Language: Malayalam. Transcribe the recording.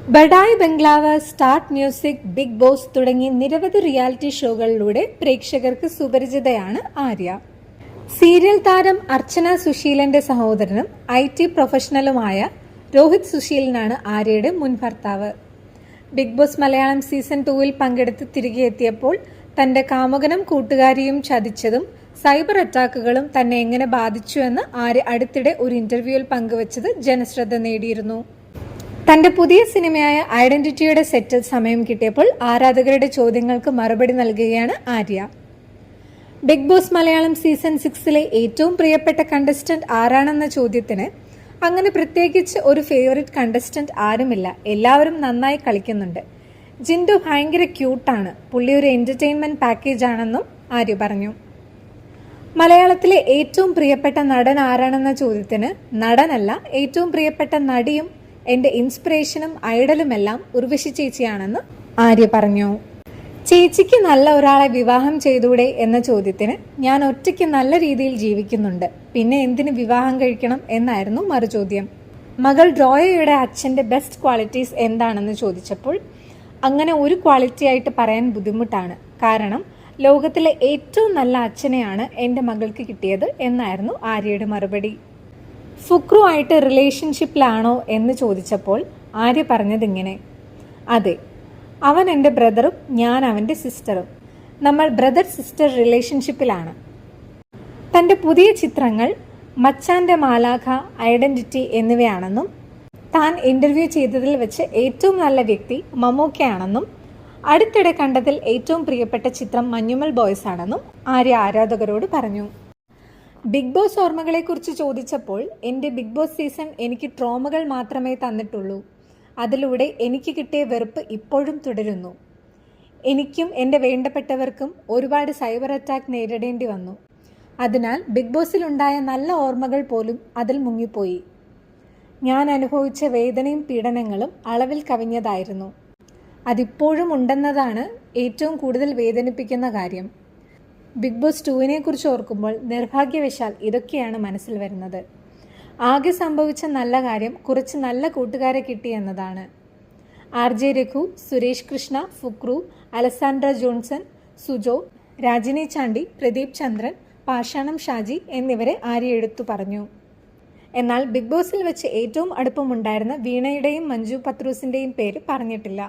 ബഡായി ബംഗ്ലാവ്, സ്റ്റാർട്ട് മ്യൂസിക്, ബിഗ് ബോസ് തുടങ്ങി നിരവധി റിയാലിറ്റി ഷോകളിലൂടെ പ്രേക്ഷകർക്ക് സുപരിചിതയാണ് ആര്യ. സീരിയൽ താരം അർച്ചന സുശീലന്റെ സഹോദരനും IT പ്രൊഫഷണലുമായ രോഹിത് സുശീലനാണ് ആര്യയുടെ മുൻ ഭർത്താവ്. ബിഗ് ബോസ് മലയാളം സീസൺ 2-ൽ പങ്കെടുത്ത് തിരികെ എത്തിയപ്പോൾ തന്റെ കാമുകനും കൂട്ടുകാരിയും ചതിച്ചതും സൈബർ അറ്റാക്കുകളും തന്നെ എങ്ങനെ ബാധിച്ചുവെന്ന് ആര്യ അടുത്തിടെ ഒരു ഇന്റർവ്യൂവിൽ പങ്കുവച്ചത് ജനശ്രദ്ധ നേടിയിരുന്നു. തന്റെ പുതിയ സിനിമയായ ഐഡന്റിറ്റിയുടെ സെറ്റിൽ സമയം കിട്ടിയപ്പോൾ ആരാധകരുടെ ചോദ്യങ്ങൾക്ക് മറുപടി നൽകുകയാണ് Arya. Bigg Boss Malayalam season 6-ലെ ഏറ്റവും പ്രിയപ്പെട്ട കണ്ടസ്റ്റന്റ് ആരാണെന്ന ചോദ്യത്തിന് അങ്ങനെ പ്രത്യേകിച്ച് ഒരു ഫേവറേറ്റ് കണ്ടസ്റ്റന്റ് ആരുമില്ല, എല്ലാവരും നന്നായി കളിക്കുന്നുണ്ട്. ജിൻഡു ഭയങ്കര ക്യൂട്ടാണ്, പുള്ളി ഒരു എന്റർടൈൻമെന്റ് പാക്കേജ് ആണെന്നും ആര്യ പറഞ്ഞു. മലയാളത്തിലെ ഏറ്റവും പ്രിയപ്പെട്ട നടൻ ആരാണെന്ന ചോദ്യത്തിന് നടനല്ല, ഏറ്റവും പ്രിയപ്പെട്ട നടിയും എന്റെ ഇൻസ്പിറേഷനും ഐഡലുമെല്ലാം ഉർവശി ചേച്ചിയാണെന്ന് ആര്യ പറഞ്ഞു. ചേച്ചിക്ക് നല്ല ഒരാളെ വിവാഹം ചെയ്തൂടെ എന്ന ചോദ്യത്തിന് ഞാൻ ഒറ്റയ്ക്ക് നല്ല രീതിയിൽ ജീവിക്കുന്നുണ്ട്, പിന്നെ എന്തിന് വിവാഹം കഴിക്കണം എന്നായിരുന്നു മറുചോദ്യം. മകൾ റോയയുടെ അച്ഛന്റെ ബെസ്റ്റ് ക്വാളിറ്റീസ് എന്താണെന്ന് ചോദിച്ചപ്പോൾ അങ്ങനെ ഒരു ക്വാളിറ്റി ആയിട്ട് പറയാൻ ബുദ്ധിമുട്ടാണ്, കാരണം ലോകത്തിലെ ഏറ്റവും നല്ല അച്ഛനെയാണ് എൻ്റെ മകൾക്ക് കിട്ടിയത് എന്നായിരുന്നു ആര്യയുടെ മറുപടി. ഫുക്രു ആയിട്ട് റിലേഷൻഷിപ്പിലാണോ എന്ന് ചോദിച്ചപ്പോൾ ആര്യ പറഞ്ഞതിങ്ങനെ: അതെ, അവൻ എൻ്റെ ബ്രദറും ഞാൻ അവൻ്റെ സിസ്റ്ററും, നമ്മൾ ബ്രദർ സിസ്റ്റർ റിലേഷൻഷിപ്പിലാണ്. തൻ്റെ പുതിയ ചിത്രങ്ങൾ മച്ചാൻ്റെ മാലാഖ, ഐഡന്റിറ്റി എന്നിവയാണെന്നും താൻ ഇന്റർവ്യൂ ചെയ്തതിൽ വെച്ച് ഏറ്റവും നല്ല വ്യക്തി മമ്മൂക്കയാണെന്നും അടുത്തിടെ കണ്ടതിൽ ഏറ്റവും പ്രിയപ്പെട്ട ചിത്രം മഞ്ഞുമൽ ബോയ്സ് ആണെന്നും ആര്യ ആരാധകരോട് പറഞ്ഞു. ബിഗ് ബോസ് ഓർമ്മകളെക്കുറിച്ച് ചോദിച്ചപ്പോൾ എൻ്റെ ബിഗ് ബോസ് സീസൺ എനിക്ക് ട്രോമകൾ മാത്രമേ തന്നിട്ടുള്ളൂ, അതിലൂടെ എനിക്ക് കിട്ടിയ വെറുപ്പ് ഇപ്പോഴും തുടരുന്നു. എനിക്കും എൻ്റെ വേണ്ടപ്പെട്ടവർക്കും ഒരുപാട് സൈബർ അറ്റാക്ക് നേരിടേണ്ടി വന്നു, അതിനാൽ ബിഗ് ബോസിലുണ്ടായ നല്ല ഓർമ്മകൾ പോലും അതിൽ മുങ്ങിപ്പോയി. ഞാൻ അനുഭവിച്ച വേദനയും പീഡനങ്ങളും അളവിൽ കവിഞ്ഞതായിരുന്നു, അതിപ്പോഴും ഉണ്ടെന്നതാണ് ഏറ്റവും കൂടുതൽ വേദനിപ്പിക്കുന്ന കാര്യം. ബിഗ് ബോസ് 2-നെ കുറിച്ച് ഓർക്കുമ്പോൾ നിർഭാഗ്യവശാൽ ഇതൊക്കെയാണ് മനസ്സിൽ വരുന്നത്. ആകെ സംഭവിച്ച നല്ല കാര്യം കുറച്ച് നല്ല കൂട്ടുകാരെ കിട്ടി എന്നതാണ്. RJ Raghu, Suresh Krishna, Fukru, Alessandra Johnson, Sujo, Rajini Chandy, Pradeep ചന്ദ്രൻ, പാഷാണം ഷാജി എന്നിവരെ ആര്യ എടുത്തു പറഞ്ഞു. എന്നാൽ ബിഗ് ബോസിൽ വെച്ച് ഏറ്റവും അടുപ്പമുണ്ടായിരുന്ന വീണയുടെയും മഞ്ജു പത്രൂസിൻ്റെയും പേര് പറഞ്ഞിട്ടില്ല.